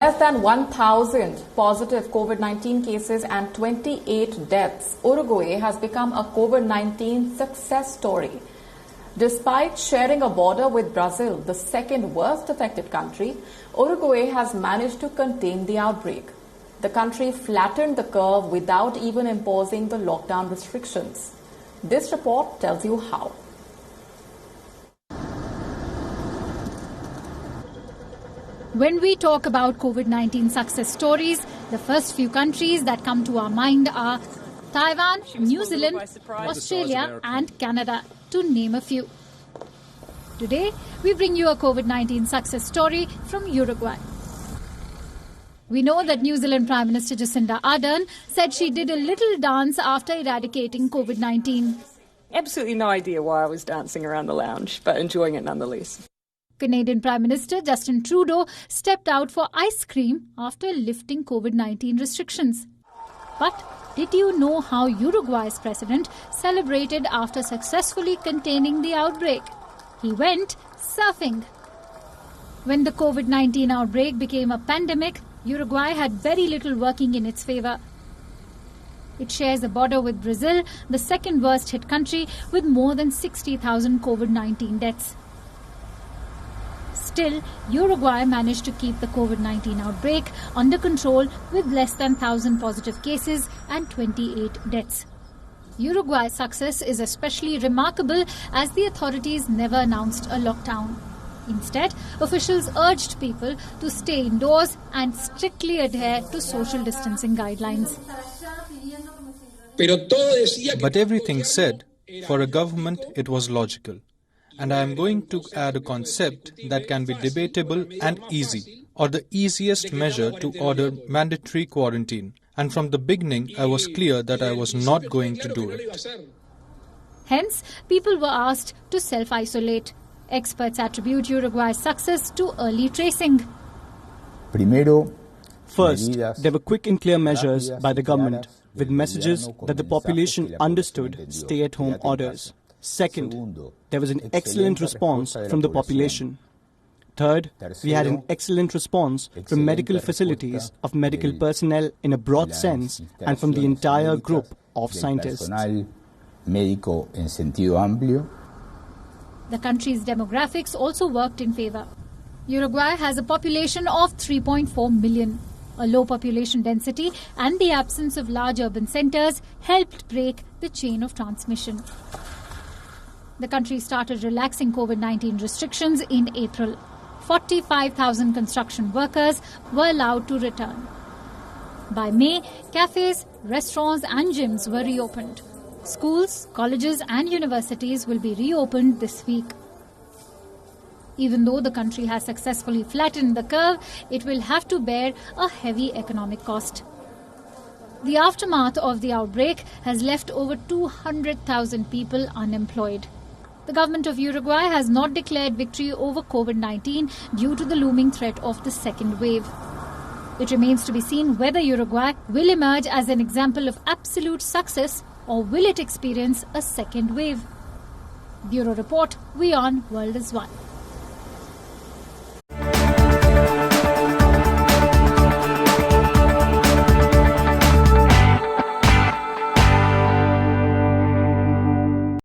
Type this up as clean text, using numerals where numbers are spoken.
less than 1,000 positive COVID-19 cases and 28 deaths, Uruguay has become a COVID-19 success story. Despite sharing a border with Brazil, the second worst affected country, Uruguay has managed to contain the outbreak. The country flattened the curve without even imposing the lockdown restrictions. This report tells you how. When we talk about COVID-19 success stories, the first few countries that come to our mind are Taiwan, New Zealand, Australia and Canada, to name a few. Today, we bring you a COVID-19 success story from Uruguay. We know that New Zealand Prime Minister Jacinda Ardern said she did a little dance after eradicating COVID-19. Absolutely no idea why I was dancing around the lounge, but enjoying it nonetheless. Canadian Prime Minister Justin Trudeau stepped out for ice cream after lifting COVID-19 restrictions. But did you know how Uruguay's president celebrated after successfully containing the outbreak? He went surfing. When the COVID-19 outbreak became a pandemic, Uruguay had very little working in its favor. It shares a border with Brazil, the second worst hit country, with more than 60,000 COVID-19 deaths. Still, Uruguay managed to keep the COVID-19 outbreak under control with less than 1,000 positive cases and 28 deaths. Uruguay's success is especially remarkable as the authorities never announced a lockdown. Instead, officials urged people to stay indoors and strictly adhere to social distancing guidelines. But everything said, for a government, it was logical. And I am going to add a concept that can be debatable and easy, or the easiest measure to order mandatory quarantine. And from the beginning, I was clear that I was not going to do it. Hence, people were asked to self-isolate. Experts attribute Uruguay's success to early tracing. First, there were quick and clear measures by the government, with messages that the population understood stay-at-home orders. Second, there was an excellent response from the population. Third, we had an excellent response from medical facilities, of medical personnel in a broad sense, and from the entire group of scientists. The country's demographics also worked in favor. Uruguay has a population of 3.4 million. A low population density and the absence of large urban centres helped break the chain of transmission. The country started relaxing COVID-19 restrictions in April. 45,000 construction workers were allowed to return. By May, cafes, restaurants and gyms were reopened. Schools, colleges and universities will be reopened this week. Even though the country has successfully flattened the curve, it will have to bear a heavy economic cost. The aftermath of the outbreak has left over 200,000 people unemployed. The government of Uruguay has not declared victory over COVID-19 due to the looming threat of the second wave. It remains to be seen whether Uruguay will emerge as an example of absolute success or will it experience a second wave. Bureau Report, WION, World is One.